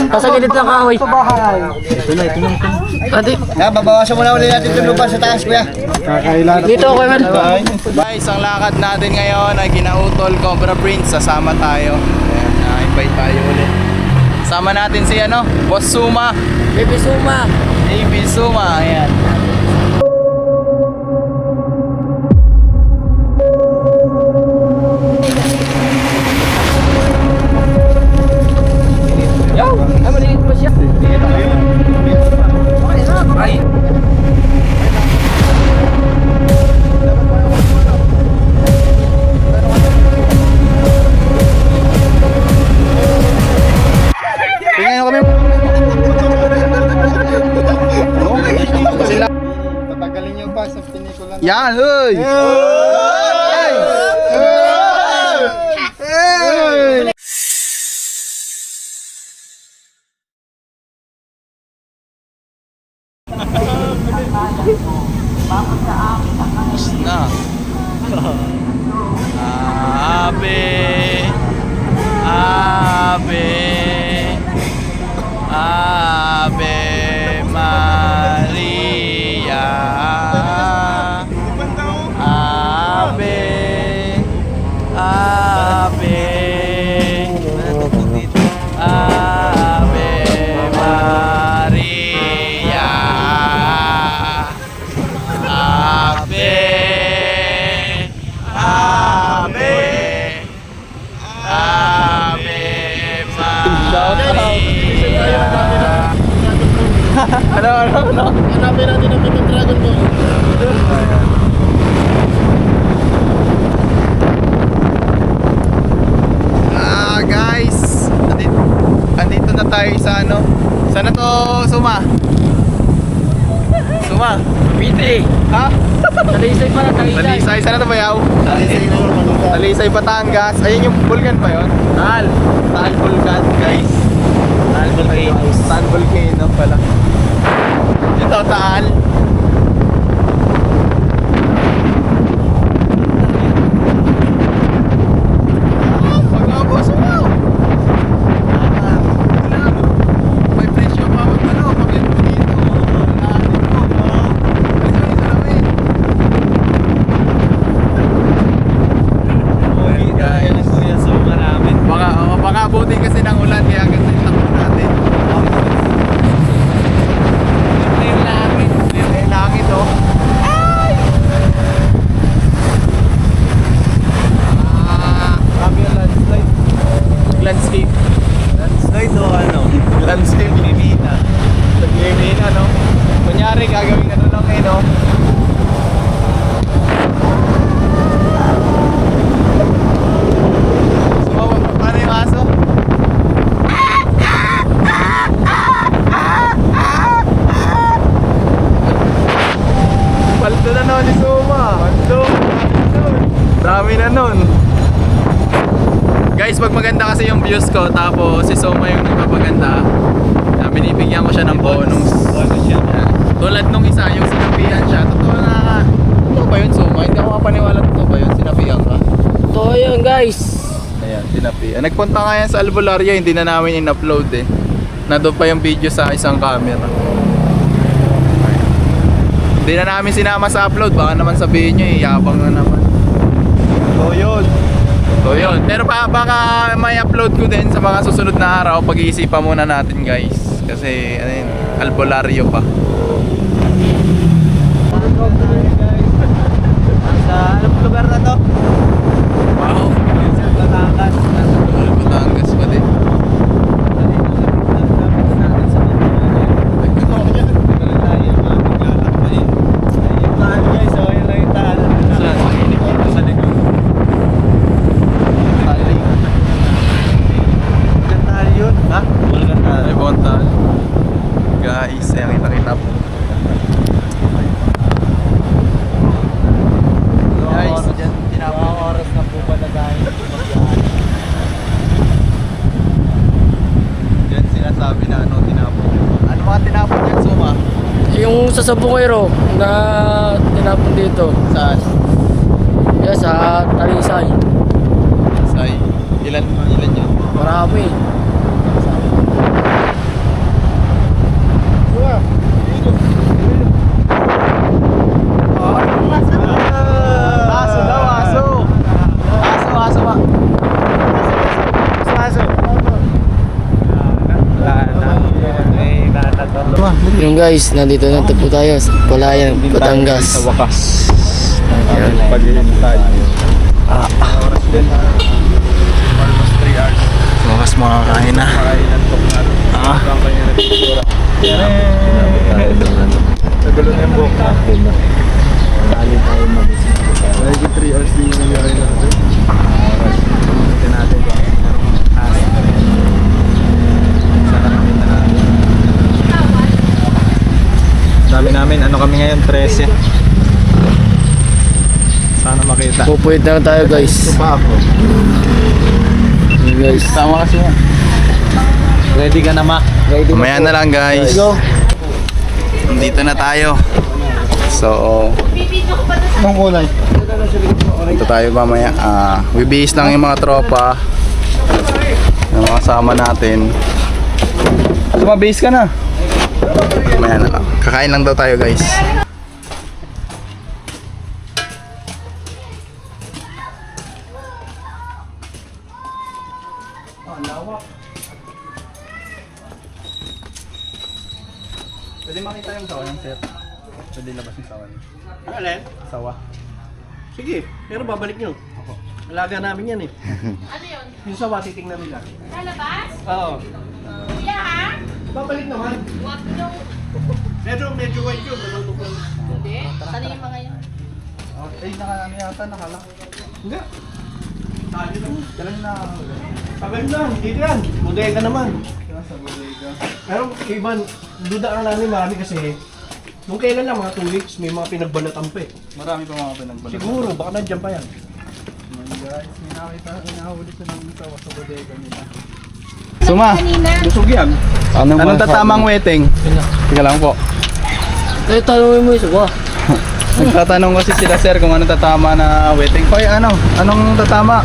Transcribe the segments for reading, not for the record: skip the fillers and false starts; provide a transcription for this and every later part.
Kasagilid ng kahoy. Babawasan mo na ulit natin yung lupa sa taas, kuya. Dito ako man. Guys, ang lakad natin ngayon ay Ginautol Cobra Prince. Sasama tayo. Ayan, na-invite tayo ulit. Sama natin si Boss Suma. Baby Suma. Baby Suma, ayan. Yo, ay maliit pa siya. Ay. Tingnan kami. Sila. Patagalin niyo pa sa pinikula. Yan, hoy! Na. Ave. Ave. Ave Maria. Ave. Ave. Ave Maria. Ave. Ave. Ave Maria. Ano? Hanapin natin ang Pito Dragon Ball. Guys, andito na tayo sa Sana to, Suma? Suma? Piti. Ha? Talisay pala, talisay. Talisay, sana to Bayaw? Talisay, Batangas. Ayun yung Bulgan pa yun? Taal Bulgan, guys. Taal Volcano pala. Ito, Taal. Pag-abos mo! May presyo pa pag-yan mo dito. Lahatin mo. Presyo sa namin. Baka abutin kasi ng ulan kaya kasi takbo natin. Yung langit oh. Ay! Grabe yung landslide. Landscape. Landslide o ano? Landscape. Naglilina no? Kunyari gagawin lang no? Paano yung aso? Paldo na naman ni Suma. Paldo. Dami na nun. Guys, pag maganda kasi yung views ko, tapos si Suma yung nagpapaganda, binibigyan ko siya ng bonus. Yan. Tulad nung isa, yung sinapihan siya. Totoo ba yun, Suma? Hindi ako mapaniwala totoo ba yun, sinapihan ka? Totoo yun, guys. Ayan, sinapihan. Nagpunta nga yan sa Albularyo, hindi na namin in-upload eh. Nandun pa yung video sa isang camera. Hindi na namin sinama sa upload, baka naman sabihin nyo yabang na naman. So yun. Pero baka may upload ko din sa mga susunod na araw. Pag-iisipan muna natin guys. Kasi Albularyo pa. Sa anong lugar na to? Wow. Batangas. Batangas pa din. Ay, Bontal. Guys, ayan kita po. Guys, dyan tinapon. Oras na po pala tayo. Dyan sinasabi na tinapon. Ano mga tinapon dyan, Suma? Yung sa Sabungero na tinapon dito. Saan? Yan, sa Talisay. Ilan yun? Marami. Aso daw, aso. Aso ba? Aso. Wala na. May natato. Yung guys, nandito na po tayo sa Palayan, Batangas. Sa wakas. Ayan. Paghihintay. Oras din. Almost 3 hours. Sa wakas makakain na. Kainan to nga. Ang kanya nagtitura. Nagulo na yung buhok natin. Lagi 3 hours din yung nangyari natin. Ito natin ba? Sana makita natin. Dami namin. Ano kami ngayon? 13. Sana makita. Pupuwit na tayo guys. Pa ako. Yung guys. Tama kasi yan. Ready ka na, Ma? Ready Mamaya na lang guys. Go. Nandito na tayo. So, Anong kulay? dito tayo mamaya. Bibihis lang yung mga tropa. Yung mga kasama natin. Sumabihis ka na. Mamaya na lang. Kakain lang daw tayo guys. Pwede makita yung sawa ng sir. Pwede labas yung sawa niya. Alin? Sawa. Sige, pero babalik nyo. Alaga namin yan eh. Ano yun? Yung sawa, titignan nila. Lalabas? Oo. Kuya ha? Babalik naman. Huwag nyo. Medyo white yun. Malutong. Hindi. Ano yung mga yan? Ay, ano yata, nakala. Hindi. Kailan na Tagal na, hindi yan. Bodega naman. sa bodega. Pero iban, duda ang namin marami kasi nung kailan lang, mga 2 weeks, may mga pinagbalatan pa eh. Marami pa mga pinagbalat. Siguro, baka nandiyan pa yan. Guys, may nakita, inahuli sa ng sawa sa bodega nila. Suma, Kanina. Busog yan. anong tatamang wedding? Tika lang po. Eh, tanongin mo yung suba. Nagtatanong kasi sila sir kung anong tatama na wedding. Hoy, anong tatama?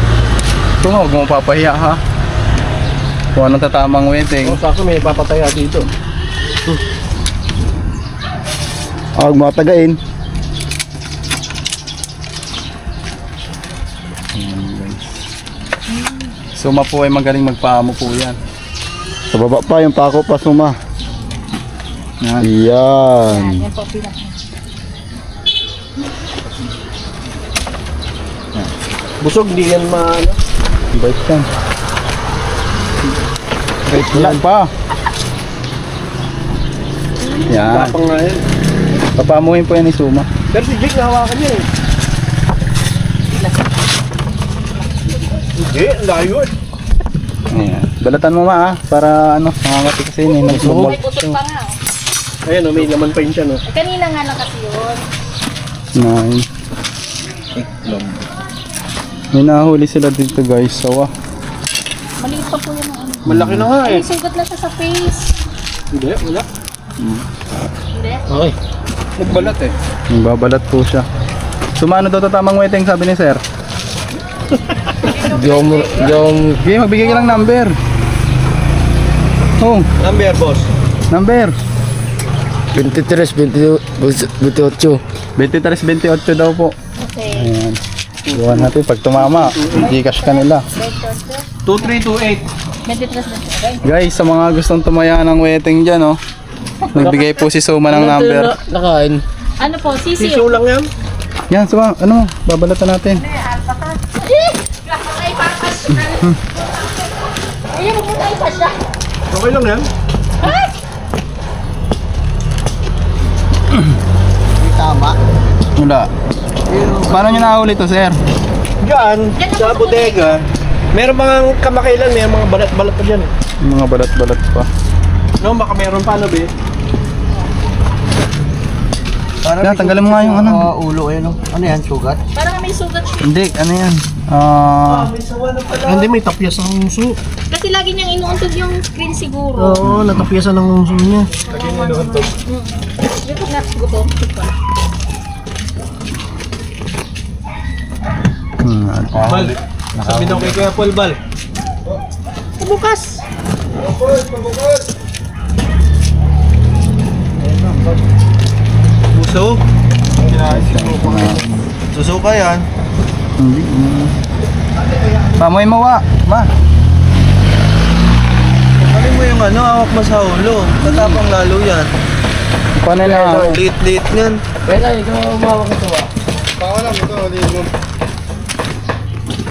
Suma, huwag mo papahiya ha. Kung anong tatamang wedding. O, sako may papataya dito. Huwag mo tagain. Suma po ay magaling magpaamo po yan. Sa baba pa, yung pako pa suma. Yan. Yan. Yan po pinaka. Busog, di yan Bait yan. Bait yan pa. Yan. Tapang nga yan. Papamuhin po yan ni Suma. Pero si Jake nahawakan niya eh. Hindi, ang layo eh. Ayan. Balatan mo ma para nakangati kasi yun eh. May putok pa nga. Oh. Ayan, may laman pa yun siya no. Eh, kanina nga lang kasi yun. Nine. May nahuli sila dito guys. Sawa. Maliit pa po yun ang ano. Malaki na nga eh. Ay, sugat na siya sa face. Hindi, wala. Hindi. Okay. Nagbalat eh. Nagbabalat po siya. Sumano daw tatamang wedding sabi ni sir. Yung Okay, magbigay ka lang number. Oh, Number, boss. number. 23, 28. 23-28 daw po. Okay. Ayan. Buwan natin pag tumama. Gcash ka nila. 2328. 23. Guys, sa mga gustong tumaya ng wedding dyan, nagbigay po si Suma ng number. Nakain. Ano po? Sisiyo. Siso lang yan. Yan, Suma, babalatan natin. Ay, papas. Ayun, huwag mo na ipas siya. Okay lang yan. Wala. Paano nyo nakahuli to, sir? Diyan, sa bodega, meron mga kamakailan, may mga balat-balat pa dyan eh. Yung mga balat-balat pa. No, baka meron pa ano be? Yan, tanggalin mo nga yung Ulo eh, no? Ano yan, sugat? Parang may sugat siya. Hindi, ano yan? Hindi, may tapyas ng uso. Kasi lagi niyang inuuntog yung screen siguro. Oo, natapyasan ng uso niya. Lagi niyang inuuntog. Dito na, gutom. Bal, sabi daw kay Kuya Paul, Bal. Bukas. Puso? Susuka yan. Hindi. Pamoy mo wa. Ma. Ano mo yung ano, hawak mo sa ulo. Tatapang lalo yan. Paano na? Liit-liit yan. Kaya ikaw umawak ito ah.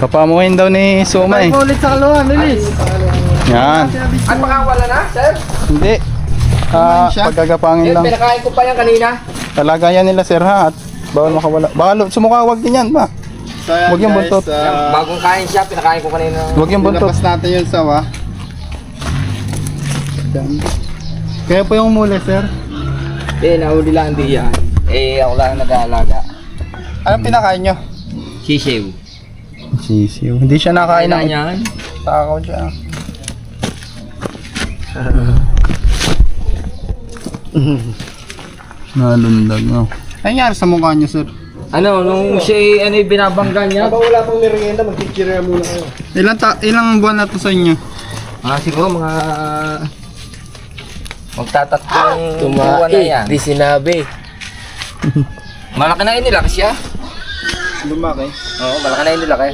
Kapamuhin daw ni Suma eh. Ulit sa kaluhan, Lilis. Yan. At makawala na, sir? Hindi. Pagkagapangin lang. Pinakain ko pa yan kanina. Talaga yan nila sir ha. At bawal makawala. Baka sumukawag din yan ba? Huwag yung buntot. Bagong kain siya, pinakain ko kanina. Huwag yung buntot. natin yung sawa. Kaya po yung muli, sir. Nahuli lang di yan. Ako lang nag-aalaga. Anong pinakain nyo? Sisiw. Sisiw. Hindi siya nakain ng yan? takaw siya. Nalundag no. Ano nangyari sa mukha niyo, sir? Ano, nung siya binabangga niya? Habang wala pang merienda, mag-teacher muna kayo. Ilang buwan na to sa inyo? Siguro mga... Magtatatlong buwan na yan. Di sinabi. Malaki na inilaki siya. Lumaki. Oo, malaki na inilaki.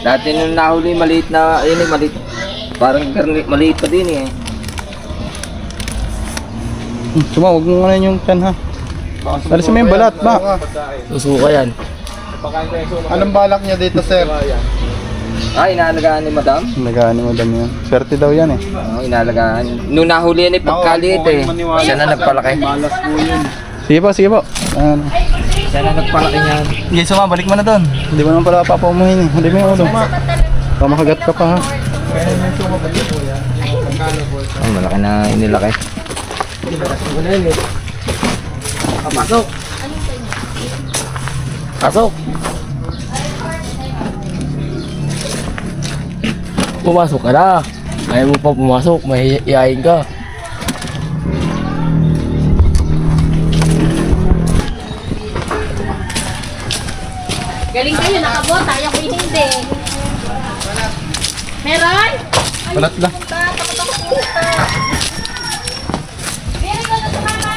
Dati nung nahuli, maliit na, maliit. Parang maliit pa din eh. Suma, huwag mo nga yung pan ha. Alisin mo yung balat ba? Susuka yan. Anong balak niya dito, sir? Inaalagaan ni madam? Nagaan mo dami yan. Swerte daw yan eh. Oo, inaalagaan. Nung nahuli yan pagkaliit eh. Siya na nagpalaki. Malas po yun. Sige po, sige po. Ano? Siya na nagpalaki niyan. Sige, Suma, balik mo na doon. Hindi mo naman pala papaumuhin eh. Hindi mo yung ulo. Baka makagat ka pa ha. Malaki na inilaki. Pasok. Pasok. Pumasok ka na. Ayaw mo pa pumasok, mahihiyain ka. Galing kayo, nakabot. Tayo ko hindi. Meron? Balat lang. Takot ako puta. Meron ka na sa mama.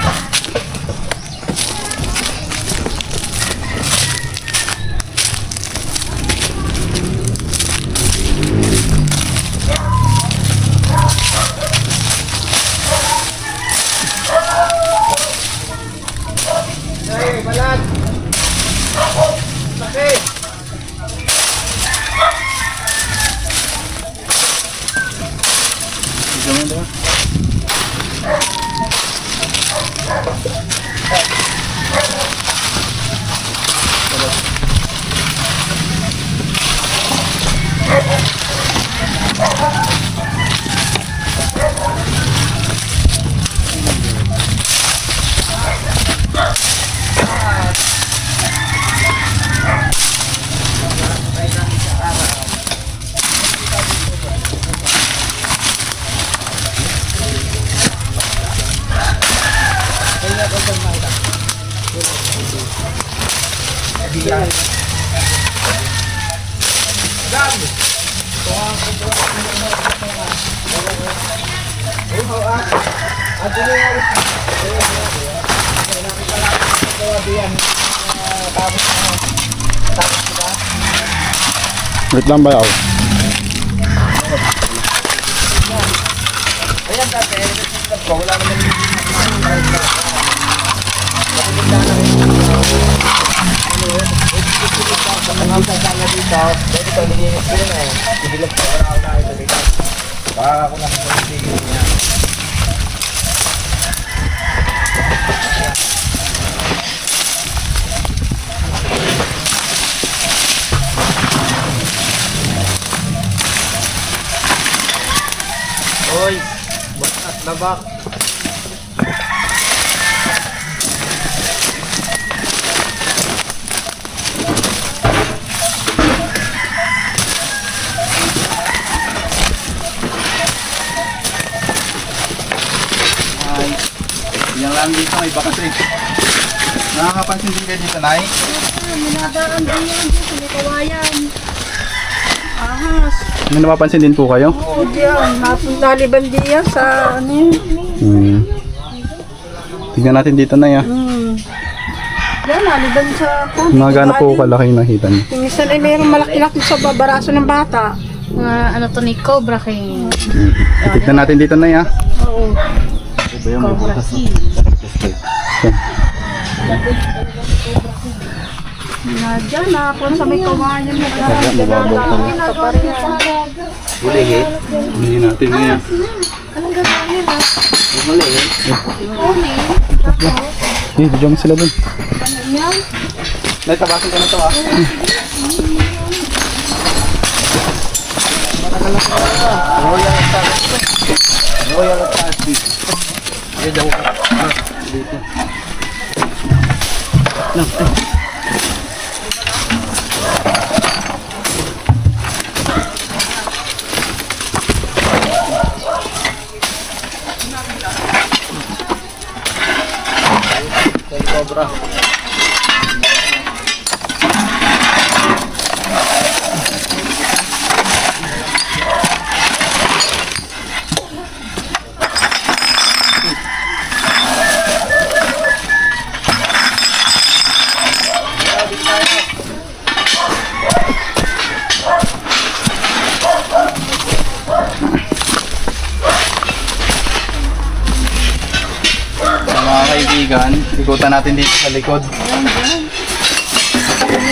Wait lang ba ako? Hoy, bakat na bak. Yan lang dito, iba kasi. Nakakapansin din kayo dito, Nay? Minadaan din yan dito. May kawayan. Ahas. May napapansin din po kayo? Oo, diyan. Naliban diyan sa ano yun. Tignan natin dito na ya. Yan, naliban sa... Mga gaano po kalaki yung nakita niyo? Minsan ay mayroong malaki-laki sa baraso ng bata. Ano to ni Cobra King. Tignan natin dito na ya. Oo. Cobra King. Na dyan, ako sa may kawayan mo. Ginagawa niya sa daga. Hindi natin na ya. Anong gagawin ha? Eh, diyan mo sila dun. Naitabasin ko na ito ah. Mga kaibigan, ikutan natin dito sa likod. Yan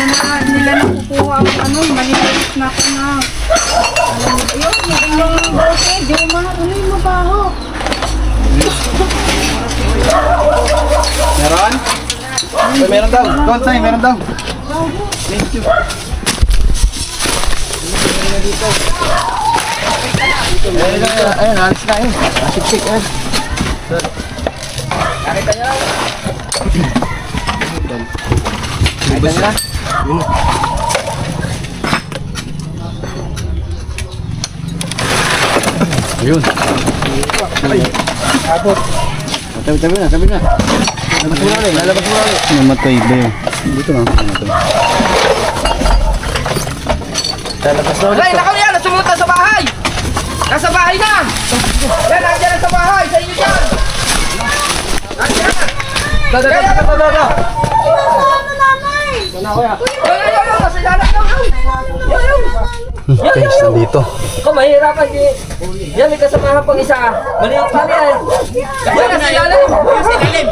na nila nakukuha ang ano, maliliit na ako na. Ayun, yung okay, di mo ano yung mabaho. Meron? Ay, meron daw. Doon tayo, meron daw. Thank you. Ayun, alis na yun. Asik-sik, ayun. Nakita niyo lang. Nakita niyo lang. Ayun. Tabi na, tabi na. Lalabas mo ulit. Namatay ba yun? Dito lang. Ay, nakaw yan! Sumunta sa bahay! Nasa bahay na! Yan, nandiyan na sa bahay! Sa inyo dyan! Nandiyan na! Dada! Guys, nandito. Kung mahirapan di. Yan, may kasamahan pang isa. Maliit pa yan. Yan, nasa ilalim. Sa ilalim.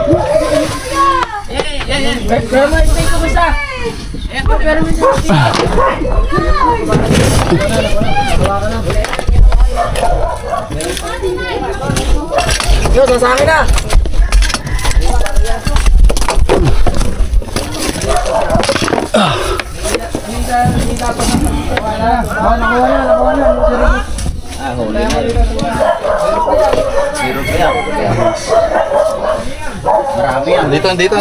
Yan. Pero may stay ko isa. Pero may stay. Yo, sasakin na.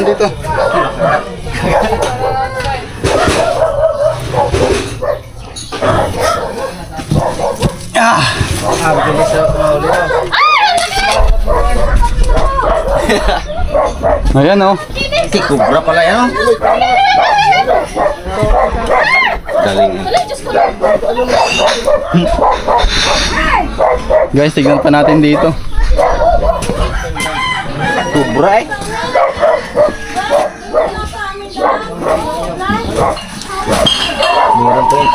Dito. Ayan oh. Kubra pala yan. Galing. Guys, tignan pa natin dito. Kubra eh. Meron po eh.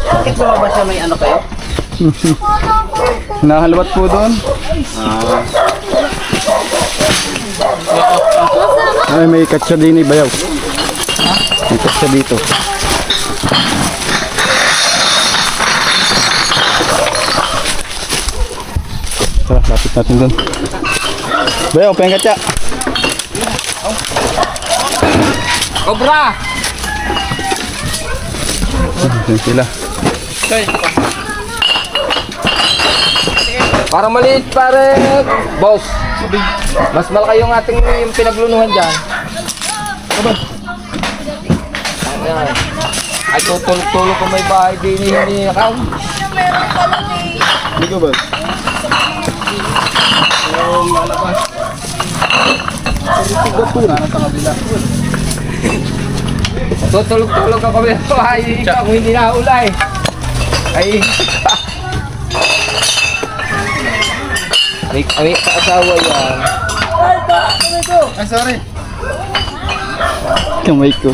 Bakit ba siya may ano kayo? Nahalawat po doon. Ay, may katsa din bayaw. May katsa dito. Tara, lapit natin doon. Bayaw, pengen katsa. Kubra! Yan sila. Parang maliit pare, boss. Mas malaki yung ating yung pinaglunuhan dyan. Ayan. Ay, tutulog-tulog kung may bahay din hindi nakaw. Hindi ko ba? Tutulog-tulog ako may bahay kung hindi nahulay. Ay, may asawa yan. Ay, sorry. Kamay ko.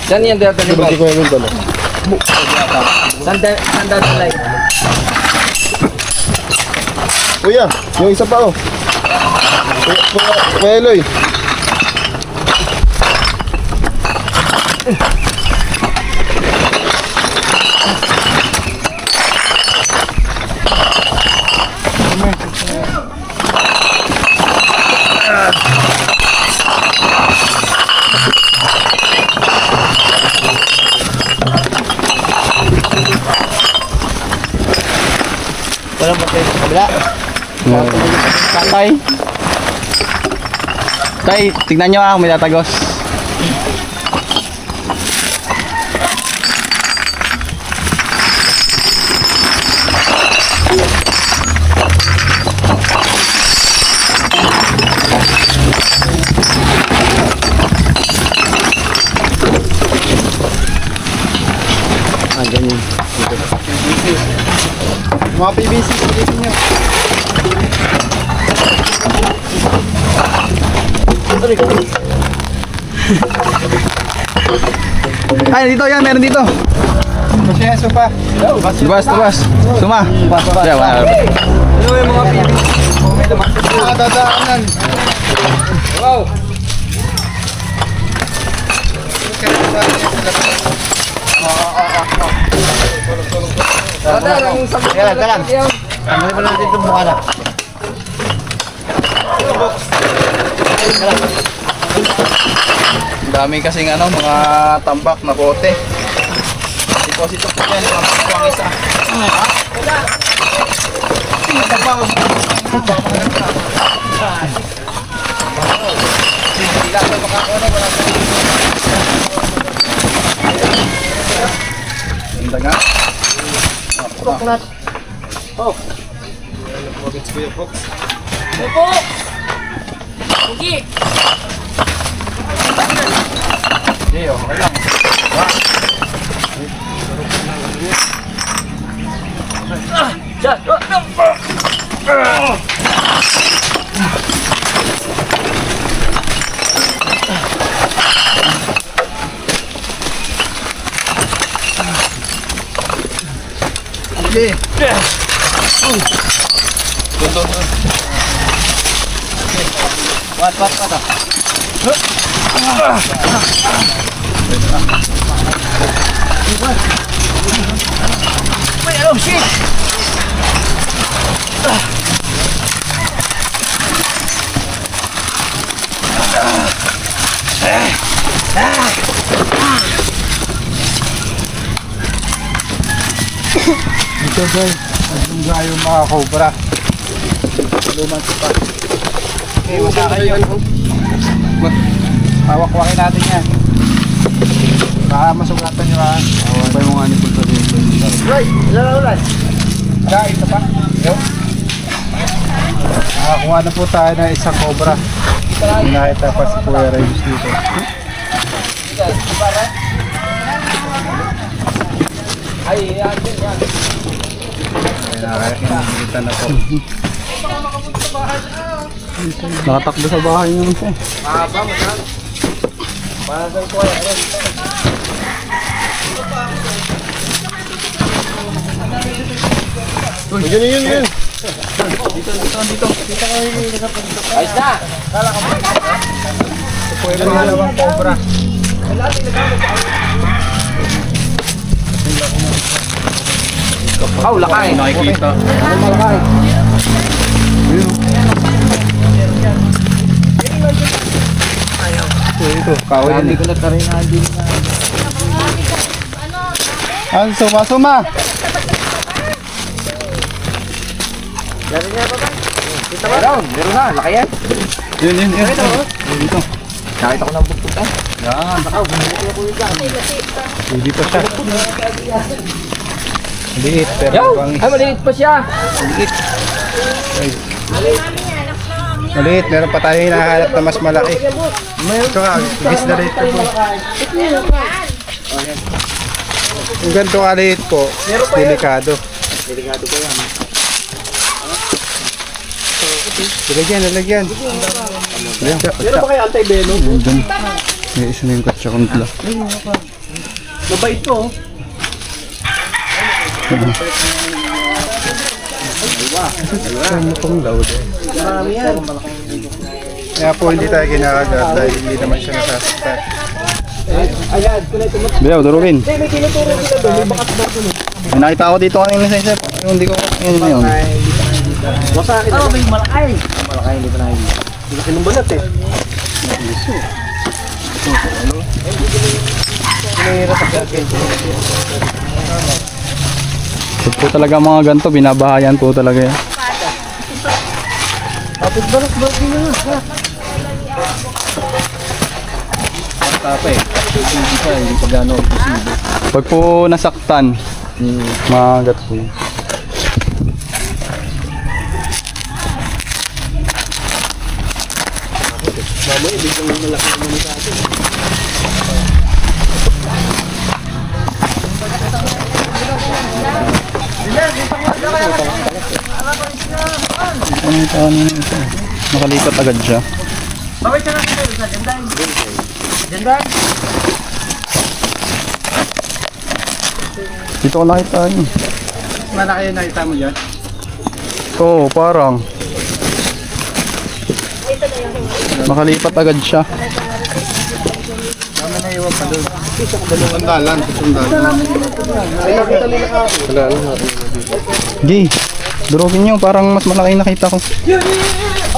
Saan yan dadalhin ba? Hindi ko yung dala. Saan dadalhin? Kuya, yung isa pa oh. Kuya Eloy. Walang patay sa kabila. Tay. Tay, tignan nyo may tatagos. Ganyan. Mga PVC, pagkitin nyo. Ay, dito yan, meron dito. Masaya, sopa. Tubas. Suma. Yeah, wala. Ano yung mga PVC? Dadaanan. Wow! Brother, ang sabi ko lang. Tanggalin mo natin itong mukha na. Ang dami kasing mga tambak na bote. Deposito po yan, tambak po ang isa. Ang daga. Ito guys, ang gayo mga cobra. Luman pa. Okay, masakay yun. Hawak-wakin natin yan. Baka masugatan nyo ha. Pa yung mga nipol sa dito. Right, ulan. Ito pa. Nakakuha na po tayo ng isang cobra. Nakita pa si Kuya Reyes dito. Ay, yan. Nakakita na po. Nakatakbo sa bahay nyo siya. Mahaba mo na. Para sa ko ay Yun. ayos na. Ito po yung pangalawang cobra. Oh, lakay. Nakikita. Ito, kawin Hindi ko na tarin na din. Ano, suma. Meron na, laki yan. Yun. Nakita ko ng buktot. Yan. Hindi pa siya. Maliit, pero bang Ay, maliit pa siya. maliit. Meron pa tayo hinahanap na mas malaki. Ito ka, gis na rito po. Yung ganito kaliit po, delikado. Delikado po yan. Lalagyan. Meron ba kayo anti-venom? May isa na yung katsakuntla. Mabait po. Ano pong loud eh. Marami yan. Kaya po hindi tayo kinakagat dahil hindi naman siya nasasaktan. Ayan, kunay tumat. Biyaw, durugin. Hindi, may tinuturo sila doon. May bakas na doon. May nakita ako dito kanina sa isip. Yung hindi ko, yun yun. Masakit. Oh, may malakay. Malakay, hindi pa nakikita. Hindi ka kinumbalat eh. Ito po talaga mga ganito, binabahayan po talaga yan. Tapos balak din na nga. Hindi pa gano'n. Pag po nasaktan, magat po yun. Mamaya, biglang malaki naman sa atin. Ano yung taon nyo ito? Nakalipat agad siya. Dito ko nakita yun. Malaki yung nakita mo dyan? Oo, parang. Nakalipat agad siya. Sandalan. Gi, durugin nyo. Parang mas malaki yung nakita ko.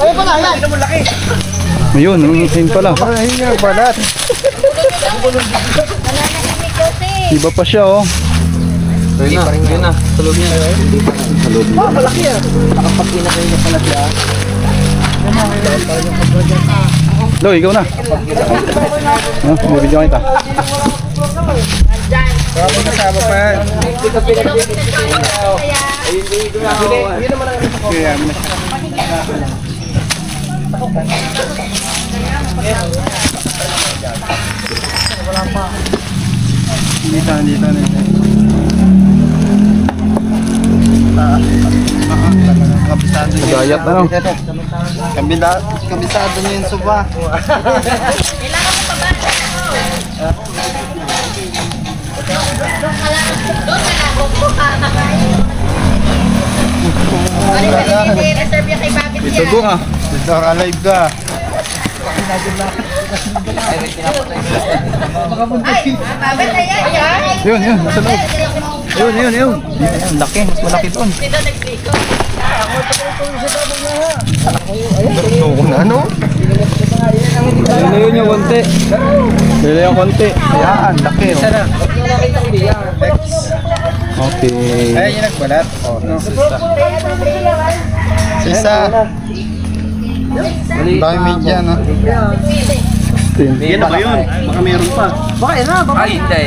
Oo pala, yan. Hindi naman laki. Ayun, ayun pala. Ayun nga, balat. Iba pa siya oh. Yun na. Tulog niya. Oh, malaki yan. Nakapag-inakay na pala siya. Lo, ikaw na. Video kita. Baka kasama pa yan. Hindi naman ang Kaya mo na. Dito na. Kabisado niya. Gayat ano? Kabisado niya yung suba. Reserve yan kay Bakit Ito go ah. Dito ka live ka. Ay, mabait na yan. Yun, nasa loob. Yun. Yun, laki. Mas malaki doon. Dito nagliko. Ano? Yun yung konti. Yun yung konti. Yan, laki. Oh. Okay. Ayan yung nagbalat. Oh, sisa. Dami media, no? Yan na ba yun? Baka meron pa. Ay, hindi.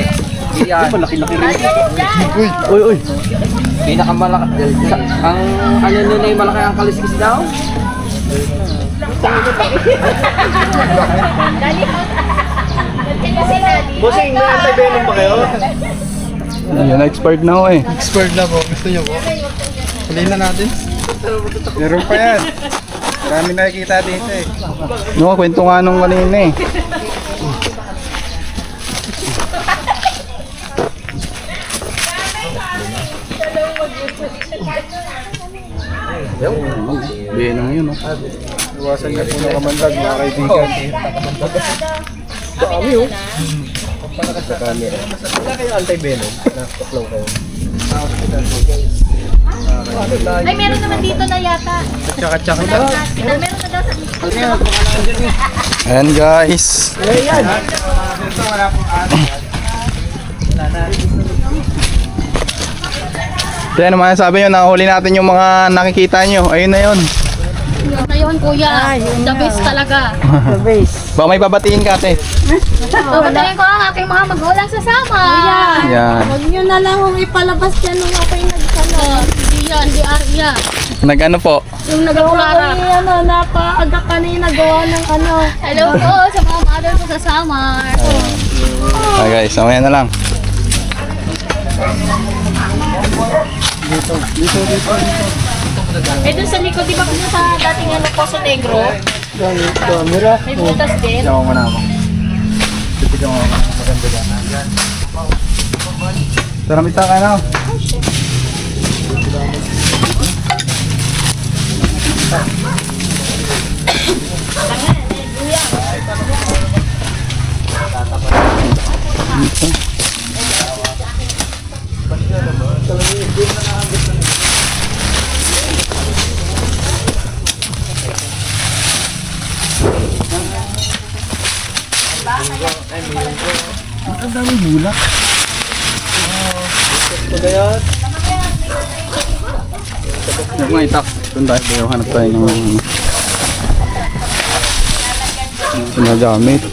Yan. Laki-laki rin. Uy. Pinakamalaki. Ang ano nila yung malaki ang kaliskis daw? Bossing, may anti-venom ba kayo? Yan, expired na ako eh. Expert na po. Gusto niyo po? Huliin na natin. Meron pa yan. Marami nakikita dito eh. No, kwento nga nung kanina eh. Benang yun oh. Iwasan niyo po ng kamandag, mga kaibigan. Wala kayo anti-venom? Nakaklaw kayo. Ay, meron naman dito na yata. Tsaka-tsaka na. Meron na daw sa Ayan guys. Kaya naman sabi nyo, nakahuli natin yung mga nakikita nyo. Ayun na yun. Ayun, kuya. The best talaga. The base. Baka may babatiin ka, ate. Patayin ko ang aking mga magulang sa sama. Yan. Huwag nyo na lang kung ipalabas yan nung ako'y nagkano. Hindi yan, di Arya. Nag-ano po? Yung nagawa ko napaaga kanina gawa ng ano. Hello po sa mga mother ko sa Samar. Ah, guys, mamaya na lang. Eh dun sa likod, di ba kung sa dating ano, Poso Negro? May butas din. Tignan mo muna ako. Tignan mo muna. Maganda dyan. Taramita ka na. Huwag mga itak. Doon tayo. Hanap tayo ng sinagamit.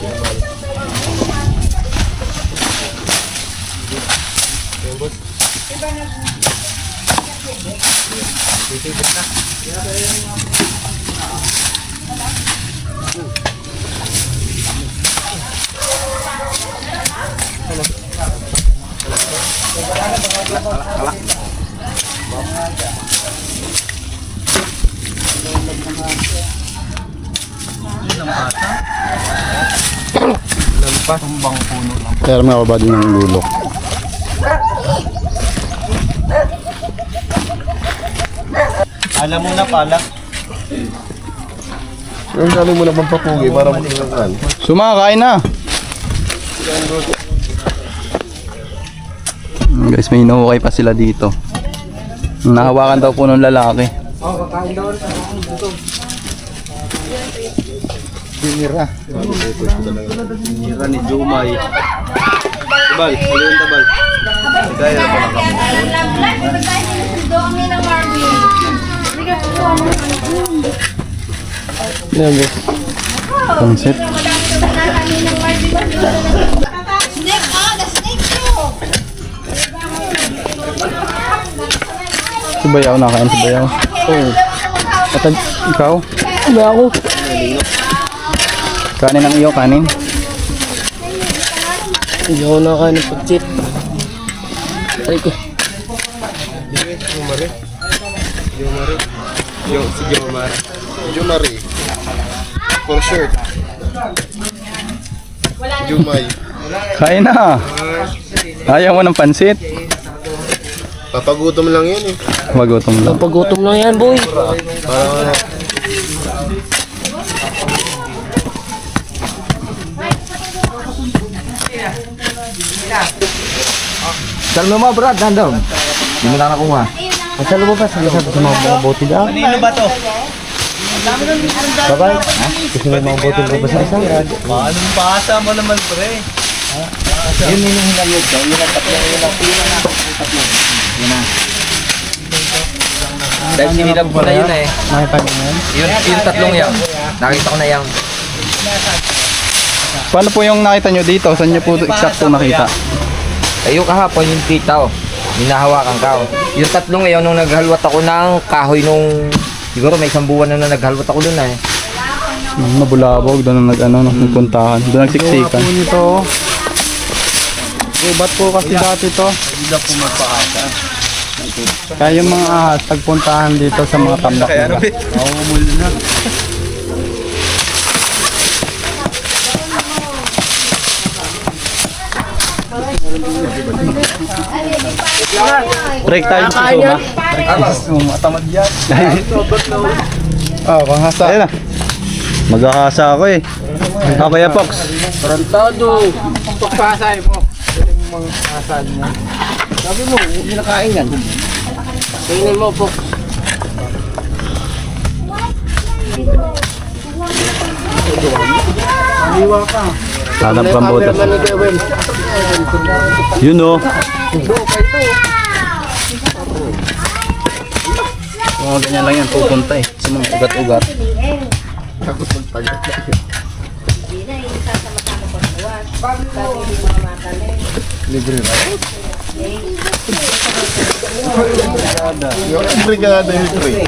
Pero may kababa din ng lulo. Alam mo na pala. Yung dami mo na pampapugi para magkakakan. Sumakain na! Guys, may inuhukay pa sila dito. Nahawakan daw po ng lalaki. Binira. Tira ni Jumay. Tabal, haliwan tabal. Kaya na pala kami. Yan, boss. Concept. Si Bayaw, nakain si Bayaw. Oo. At ikaw? Ba ako? Kanin ang iyo, kanin. Hindi ako nakakain ng pagsit. Ay ko. Si Jomar. Jomari. For sure. Jumay. Kain na! Ayaw mo ng pansit? Papagutom lang yan eh. Magutom lang. Pagutom lang yan, boy. Parang Salmo mo, Brad, nandun. Hindi mo na nakuha. Sa lumabas, sa mga bote daw. Kanino ba to? Babay. Gusto mo yung mga bote ko ba sa isang? Anong pasa mo naman, pre? Yun yung hinalog daw. Yun ang tatlo. Yun ang pila na. Yun na. Dahil sinilab ko na yun eh. Nakita niyo yan? Yung tatlong yan. Nakita ko na yan. Paano po yung nakita nyo dito? Saan nyo po eksakto nakita? Ayun kahapon yung kita oh. Hinahawakan ka oh. Yung tatlong ngayon nung naghalwat ako ng kahoy nung siguro may isang buwan na naghalwat ako dun eh. Nabulabog, doon nagpuntahan. Doon nagsiksikan. Ito. Ubat po kasi dati to. Hindi na po magpaasa. Kaya yung mga ahas, tagpuntahan dito sa mga tambak nila. Maumul na. Break tayo sa Suma. Tamad yan. Ah, panghasa. Ayun na. Maghahasa ako eh. Kaya Fox. Tarantado. Pagpasay mo. Yung mga asan mo. Sabi mo, hindi nakain yan. Tingnan mo po. Maniwa ka. Hanap kang botas. Yun o. Mga ganyan lang yan, pupunta eh. Sa mga ugat-ugat. takot magtagat. Libre ba? Yung brigada yung free.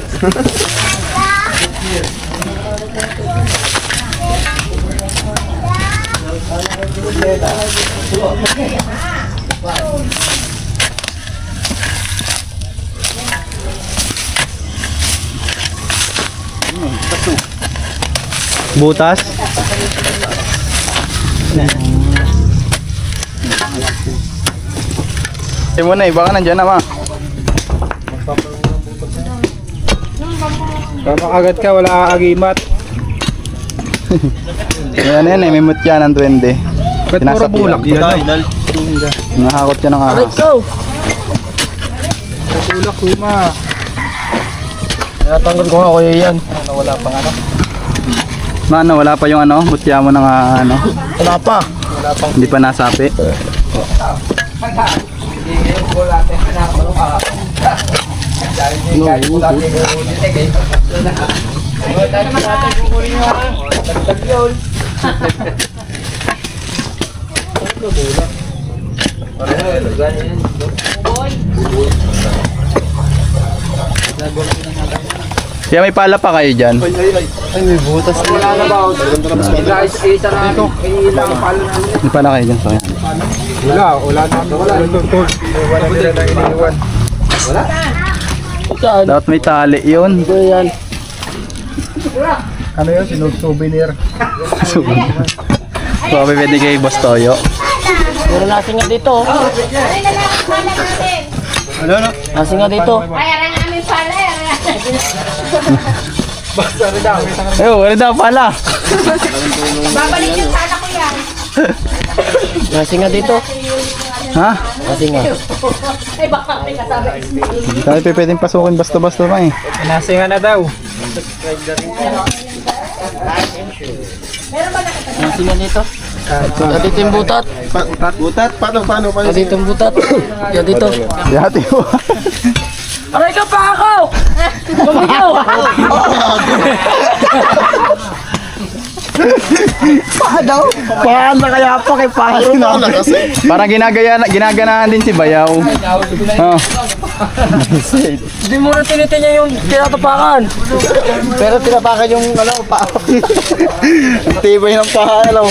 Butas. Mo na, baka nandiyan na ma. Tama agad ka, wala aagimat. Yan yan, may mutya ng duwende. Ba't puro bulak yan? Nahakot ka ng ahas. Bulak ko ma. Natanggal ko nga kuya yan. Mano, wala pa yung ano, mutya mo ng ano. Wala pa. Hindi pa nasapi. Kaya may pala pa kayo dyan. May butas na. Wala na ba? Guys, isa na ito. Ilang pala namin. May pala kayo dyan. So, yan. Wala na. Wala nila na iniwan. Dapat may tali yun. Ano yun? Souvenir. So, pwede kay Boss Toyo. Puro lasing nga dito. Ano? Lasing nga dito. Ay, aray namin pala. Ayun, wala daw pala. Babalik yung sana ko yan. Lasing nga dito. Ha? Lasing nga. Ay, baka may kasama. Dahil pwedeng pasukin basta-basta pa eh. Nasinga na daw. Lasing nga dito. Dito yung butat. Butat? Paano? Dito yung butat. Yan dito. Dihati mo. Aray ka pa ako! Gumigaw! Paano kaya pa kay Paano na? Parang ginaganahan din si Bayaw. Oh. Hindi mo na tinitin yung tinatapakan. Pero tinapakan yung pa. Tibay ng pahalo.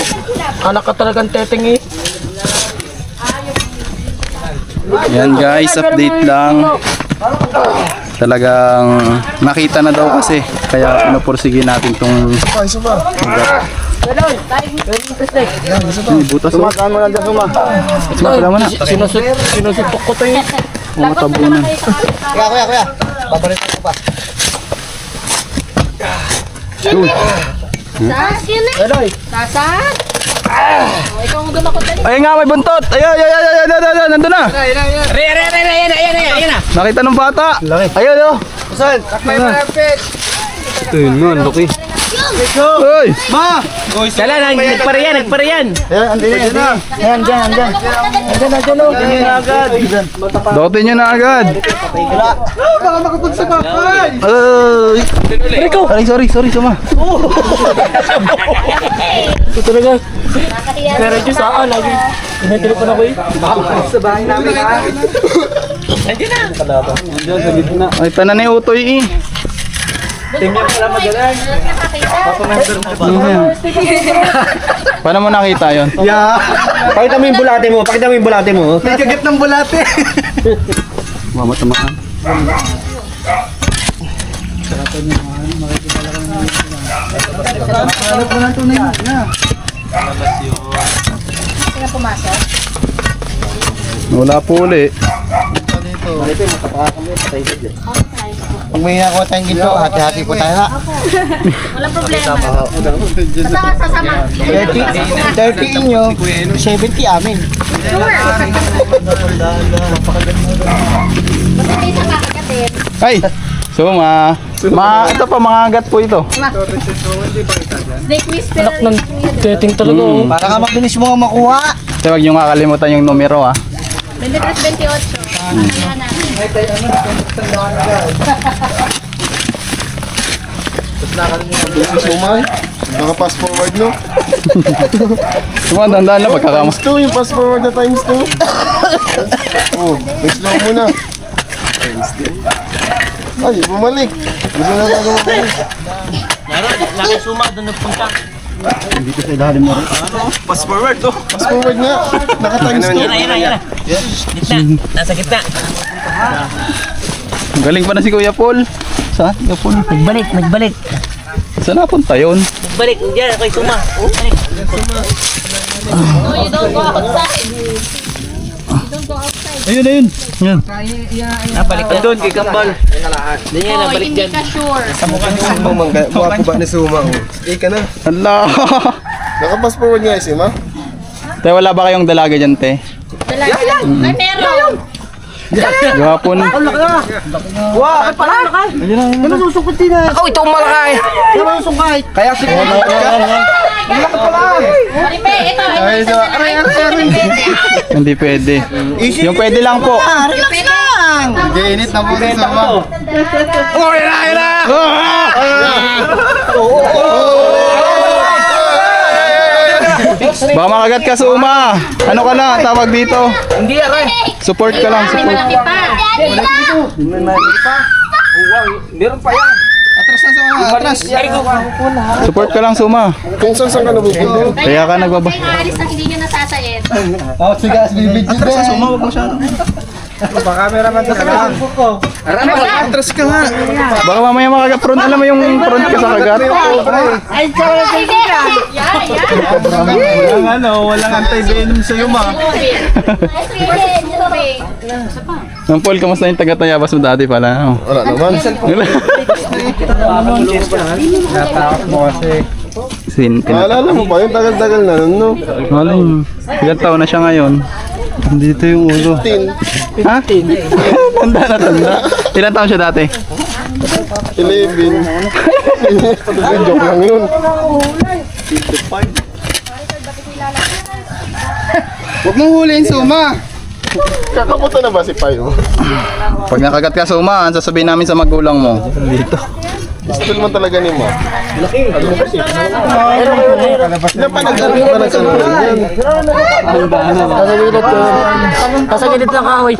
Anak ka talagang teteng eh. Yan guys, update lang. Talagang nakita na daw kasi. Kaya pinupursige natin tong butas. Sumakaan mo na dyan, Suma. Wala mo na. Sinusutok ko to eh. Mga tabunan. Kuya. Papalitan ko pa. Saan sila? Eloy. Saan? Ikaw ang doon ako dali. Ayun nga, may buntot. Ayun, nandun na. Ayan na. Nakita ng bata. Ayun, oh. Saan? May malapit. Ayun nga, laki. Uy! Ma! Kala, nagpariyan. Ayan, andyan na. Ayan, dyan. Andyan o. Dotin nyo na agad. Baka makapag sa bakay! Ay! Ay, sorry, Suma. Ito talaga. Nakakahiya. Pero dyan saan, lagi. Tinitilipan ako eh. Sa bahay namin ha. Ay, tanan na yung utoy eh. Nakakita. Paano mo nakita yun? Yeah! Pakita mo yung bulate mo. May kagat ng bulate! Mamatamakan. Sila pumasok. Wala po uli. Pag may nakuha tayong ginto, hati-hati po tayo ha. Walang problema. Basta sasama. 30 inyo, 70 amin. Basta may isa kakagatin. Ay! Suma. Ito pa, mga agat po ito. Snake whisperer. Anak ng teteng talaga oh. Para ka mabilis mo nga makuha. Kasi huwag nyo kakalimutan yung numero ah. 23-28. Kaya natin. Sumay. Naka-fast forward, no? Suma, dahan-dahan lang pagkakama. Times 2, yung fast forward na times 2. Oh, slow mo na. Ay, bumalik. Gusto na bago mabalik. Dito sa ilalim mo rin. Fast forward to. Fast forward nga. Naka-times 2. Nasa gitna. Galing pa na si Kuya Paul. Saan? Kuya Paul? Nagbalik. Saan napunta yun? Balik, diyan ako suma. Oh, you don't go outside. You don't go outside. Ayun, ayun. Yan. Nabalik ka doon kay Kambal. Oh, hindi ka sure. Buka ba ni Suma? Stay ka na. Hala. Naka-fast forward nga si Ma. Te, wala ba kayong dalaga dyan, te? Ay, meron. Gapon. Ako ito malakay. Kaya si Maripe, ito. Hindi pwede. Yung pwede lang po. Hindi, init na po si Suma. Baka makagat ka, Suma. Ano ka na? Tawag dito. Hindi aray. Support ka lang, May support. malaki pa. Meron pa yan. Atras na Suma, atras. Support ka lang, Suma. Kung saan ka nabupunta? Kaya ka nagbaba. Kaya aalis na hindi nyo nasasayit. Oh, sige, bibidyo din. Atras na Suma, huwag mo siya. Baka meron man talaga. Atras ka nga. Baka mamaya makagat front. Alam mo yung front ka sa kagat? Ay, yan. Walang anti-venom sa'yo, Ma. Ang Paul, kamusta yung taga-tayabas mo dati pala? Oh. Wala naman. Natakot mo kasi. Naalala mo ba? Yung tagal-tagal na nun, no? Maling, ilang taon na siya ngayon? Dito yung ulo. 15, Ha? Tanda na tanda. Ilang taon siya dati? 11. Joke lang yun. Huwag mong huliin, Suma. Kakamuta na ba si Payo? Pag nakagat ka, Suma, ang sasabihin namin sa magulang mo. Dito. Gusto naman talaga ni Ma. Ilan pa nagkaroon ka ng yan? Sa gilid ng kahoy.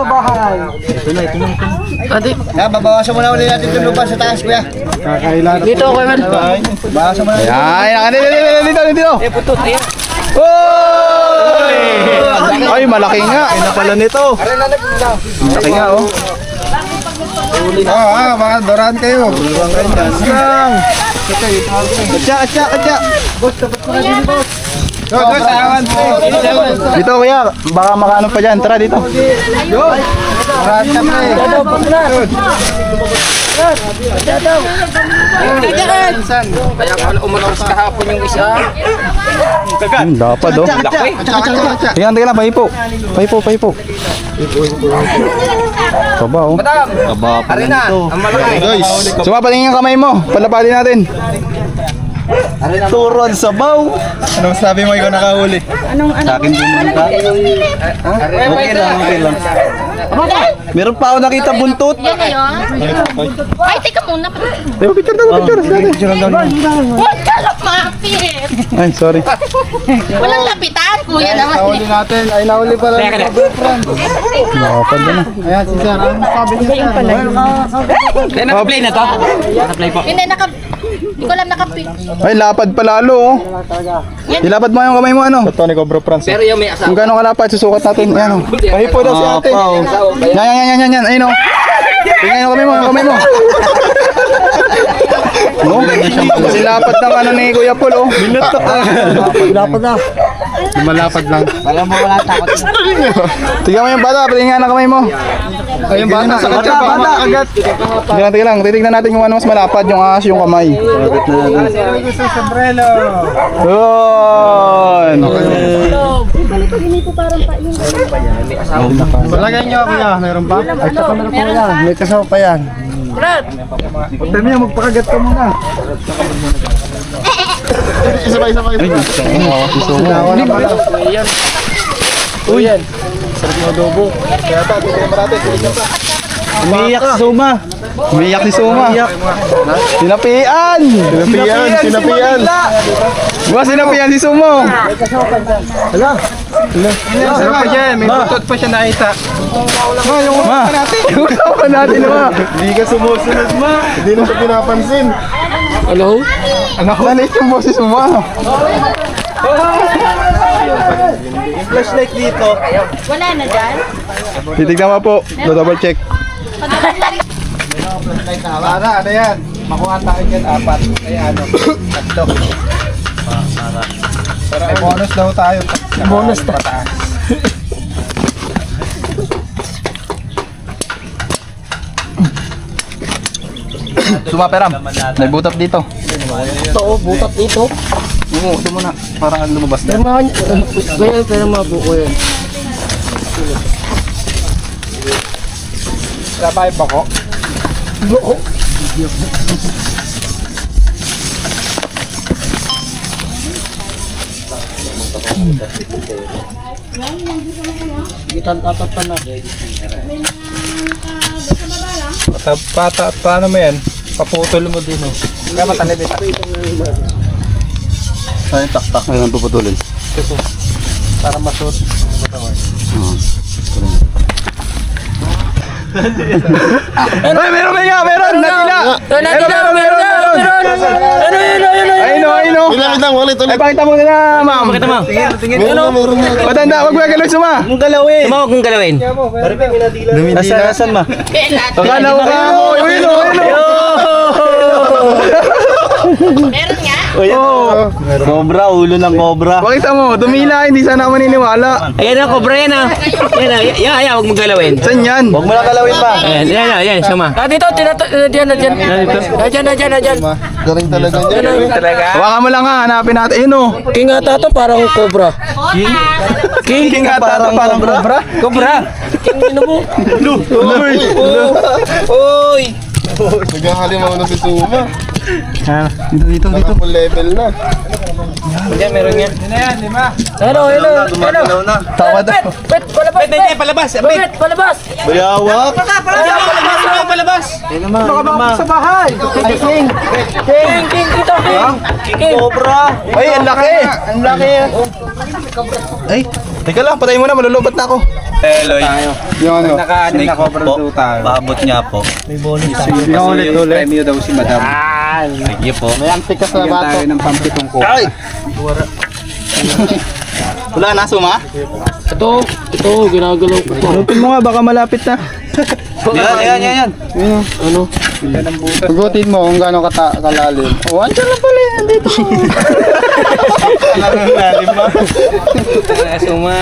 Babawasan mo na ulit natin yung lupa sa taas, kuya. Kakailan. Dito ako man. Bawasan mo na. Ayan, dito. Eh putot, ayan. Oy! Ay, malaki nga. Ina pala nito. Malaki nga, oh. Mga doran kayo. Doran kayo dyan. Atya. Boss, dapat mo na din, boss. Go, sayawan po. Dito, kuya. Baka makaano pa dyan. Tara, dito. Doran ka pa eh. Kaya pala umalawas kahapon yung isa. Dapat, oh. Tingnan lang, pahipo. Pahipo. Kaba, oh. Madam. Ari na. Ang malaki. Guys, Suma, patingin ang kamay mo. Palapatin natin. turon sa baw. Anong sabi mo ikaw nakahuli? Sa akin bumili ka. Okay lang. Meron pa ako nakita buntot. Yan na yun. Ay, teka muna. Picture natin. Huwag ka lumapit. Ay, sorry. Walang lapitan, kuya naman. Nahuli natin. Ay, nahuli pala. Dapat na. Ayan, si Sir. Ano sabi niya? Naka-play na to? Naka-play po. Hindi, hindi ko alam nakapi. Ay, lapad pa lalo, oh. Ilapad mo yung kamay mo, ano? Ito ni Cobra France. Pero yung may asawa. Kung gano'ng kalapad, susukat natin. Yan, oh. Pahipo daw si ate. Yan. Ayun, oh. Tingnan yung kamay mo. No? Kasi lapad ng ano ni Kuya Paul, oh. Lapad na. Malapad lang. Alam mo wala takot. Tingnan mo yung bata, patingin nga ng kamay mo. Ay, yung bata. Sa kanya, baka makagat. Tingnan lang. Titignan natin kung ano mas malapad, yung ahas, yung kamay. Gusto sa sombrero. Yun! Lagay niyo ako ya. Meron pa? Ay, saka meron pa yan. May kasama pa yan. Brad! Pagtami niya, magpakagat ka muna. Isa pa. Sinawa na pala. Uy! Sarap yung adobo. Kaya pa, titignan pa natin. Umiiyak si Suma. Umiiyak si Suma. Sinapian. Sinapian. Sinapian si Sumo. Ano pa dyan? May butot pa siya nakita. Yung usapan natin. Yung usapan natin, ma. Hindi ka sumusunod, ma. Hindi na siya pinapansin. Hello? Nalit yung boses mo, ma. Yung flashlight dito. Wala na dyan? Titignan mo po. Double check. Para, ano yan? Makuha tayo dyan, 4. Ay, ano? 3. May bonus daw tayo. Bonus tayo. Sumaperam. May butat dito. Ito, butat dito. Ito muna. Para lumabas na. Ganyan, pero mabuko yan. Sabay ba ko? Itan-tatatan na. Paano mo yan? Paputol mo din, oh. Kaya matalibit. Saan yung taktak? Ayun, puputulin. Para masot. Ay, meron! Natila! Ayun! Ay, pakita mo na, ma'am. Pakita mo. Meron. Patanda, wag mo gagawin suma. Kung galawin. Suma, kung galawin. Nasaan ma? Pakala ko ka. Ayun! Meron nga? Cobra, ulo ng cobra. Pakita mo, dumila, hindi sana ako maniniwala. Ayan na, cobra yan ah. Yan, huwag mong galawin. Saan yan? Huwag mo na galawin pa. Ayan, suma. Dito, Diyan. Galing talaga dyan. Hawakan mo lang ha, hanapin natin. Ayun o. King ata to, parang cobra. King ata parang cobra. Cobra. Uy! Naghahalimaw na si Suma. Dito. Full level na. Diyan, meron yan. Hello. Tawa daw. Palabas. Palabas. Bayawak. Palabas. Sa bahay. Ay, King. King. Cobra. Ay, ang laki. Ay, teka lang, patay mo na, malulubat na ako. Eloy. Yung ano? Snake po. Paabot niya po. Yung ulit. Premyo daw si Madam. Sige po. May antik ka sa bato. ng pampitong ko. Ay! Wala na, Suma? Ito, ginagalaw ko pa. Lupin mo nga, baka malapit na. Yan. Ano? Pagutin mo kung gaano kalalim. Oh, andyan lang pala yan dito. Kalalim ba? Suma.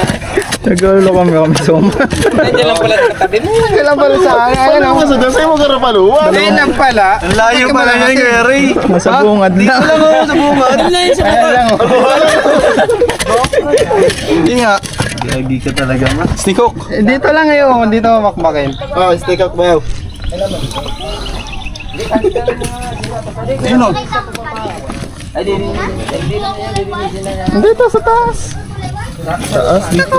Nagkalulo kami Suma. Nandiyan lang pala katabi mo. Kailan pala sa akin? Ayan ako. Sa'yo mo karapaluan. Ayun lang pala. Ang layo pala yan, Gary. Nasa bungad na. Dito lang ako sa bungad. Ayan lang. Hindi nga. Gagi ka talaga, ma. Snikok. Dito lang ngayon. Dito makmakin. Oh, stick up ba? Ayun o. Dito sa taas. Taas dito.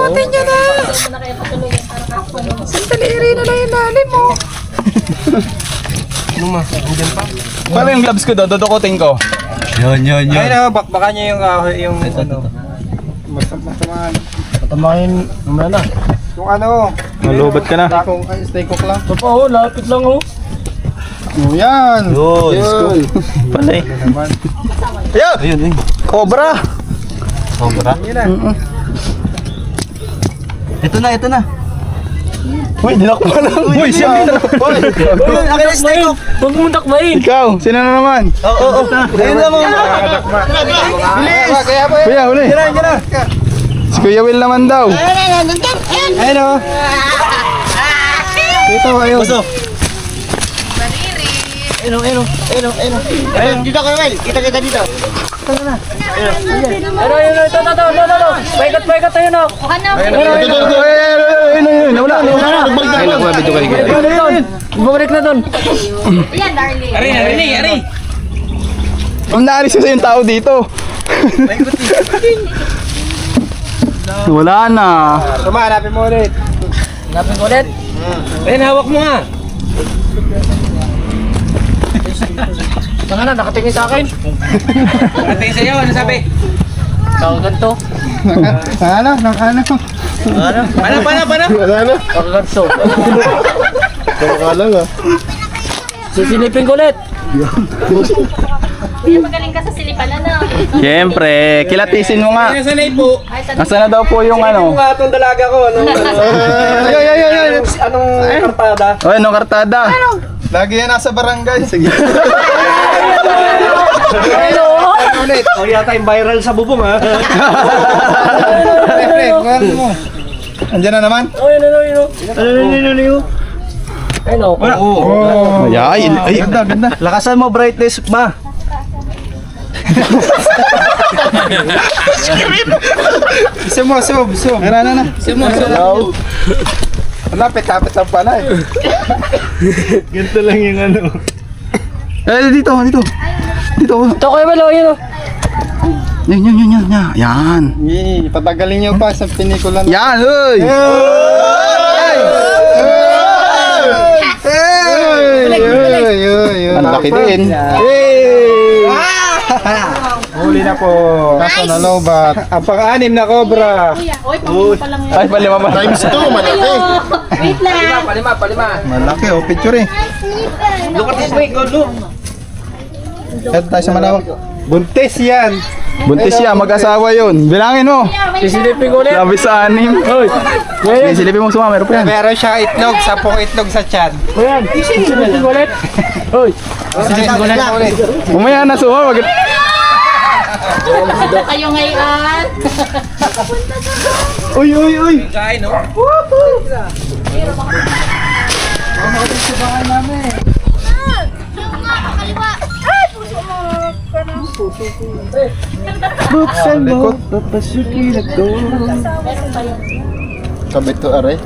Paano yung gloves ko doon? Dudukutin ko. Yun. Ayun na, baka niya yung ano. Masamahan. Tamahin, naman na. Yung ano. Malubat ka na. Stay cook lang. Ito pa, lapit lang oh. Yan. Yun. Palay. Ayun. Ayun. Cobra. Cobra? Ito na. Uy, dinakpa na. Uy, siya. Uy, Akin na snake ko. Huwag mo takbahin. ikaw, sino na naman? Oo. Ayun na mo. Bilis! Kuya, huli. Si Kuya Will naman daw. Ayun o. Dito kayo. Ayun, dito ka Will. Kita dito. Ano, ito. Paikat tayo na. Ayun. Wala. Bumalik na doon. Yan, darling. Ari. Ang naalis kasi yung tao dito. Wala na. Hanapin ko ulit. Ayun, hawak mo nga. Tanga na, nakatingin sa akin. Nakatingin sa'yo, ano sabi? Ganto. Ano? Wala na. Ganto. Kamukha lang ah. Sisilipin ko ulit. Kaya magaling ka sa silipan, ano? Siyempre, kilatisin mo nga. Sanay po. Nasaan na daw po yung ano? Nga itong dalaga ko, ano? Anong kartada? O, anong kartada? Lagi yan nasa barangay. Sige. Ulit. O yata yung viral sa bubong ha. Andiyan na naman. Ano? Ay, Ganda. Lakasan mo brightness ba? Sum. Na. Lapit lang pala eh. Ganito lang yung ano. dito. Dito. Ito kayo ba yun o? Yan. Yan. Patagalin niyo pa sa pinikula na. Yan, uy! Ang laki din. Huli na po. Kaso na lobat. Ang pang-anim na cobra. Kuya, oy, pang pa lang yun. Ay, palima pa. Times 2, malaki. Wait lang. Palima. Malaki oh, picture eh. Look at this way, go, look. Head tayo sa malawak. Buntis yan. Buntis siya, mag-asawa yun. Bilangin mo. Sisilipin ko ulit. Sabi sa 6. Uy! Sige, silipin mo sumama. Meron pa yan. Meron siya itlog, 10 itlog sa tiyan. Ayan. Sisilipin ko ulit. Uy. Umaya na suma. Kayo ngayon. Uy. Kain, no? Buksan mo, papasukin ako. Sabit to, aray.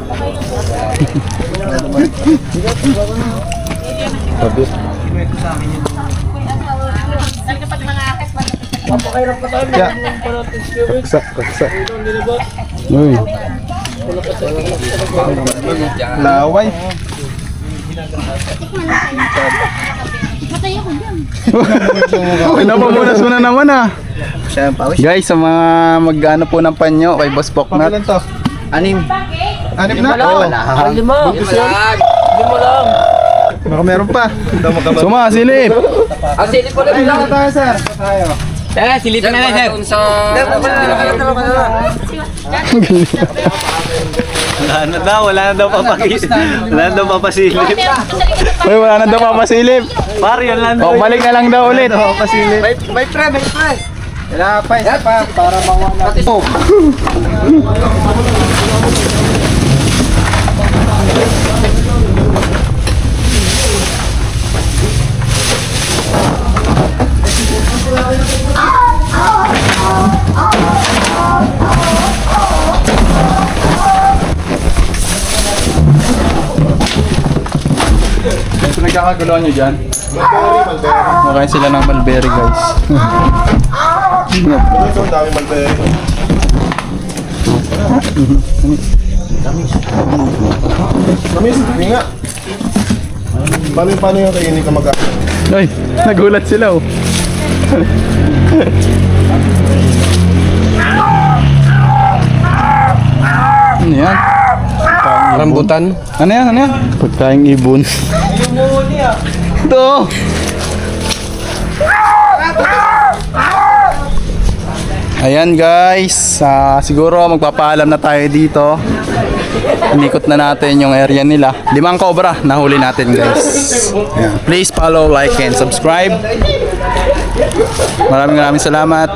Sabit. Kapag mga akas, Yeah. Kaksa. Uy. Laway. matay ako dyan. Napamunas mo na naman ah. Guys, sa mga mag-ano po ng panyo kay Boss Poknat. Ilan to? 6. Anim na? Oo. Lima. Lima lang. Baka meron pa. Suma, silip. Ang silip ko lang lang. Tayo sir. Tayo. Silipin na lang, sir. Wala na daw papasilip. Uy, wala na daw papasilip. Pari, yun lang. O, balik na lang daw ulit. May pre. Wala pa, isa pa. Para mawala. Ito nagkakaguluhan nyo dyan. Makain sila ng mulberry guys. Ito, ang dami malberry. Kamis, hindi nga. Paano yung kainin ka mag-aakit? Ay, nagulat sila oh. Ano yan? Rambutan. Ano yan? Pagkaing ibon. Ito. Ayan guys, siguro magpapaalam na tayo dito. Inikot na natin yung area nila. 5 cobra nahuli natin guys. Ayan. Please follow, like, and subscribe. Maraming salamat.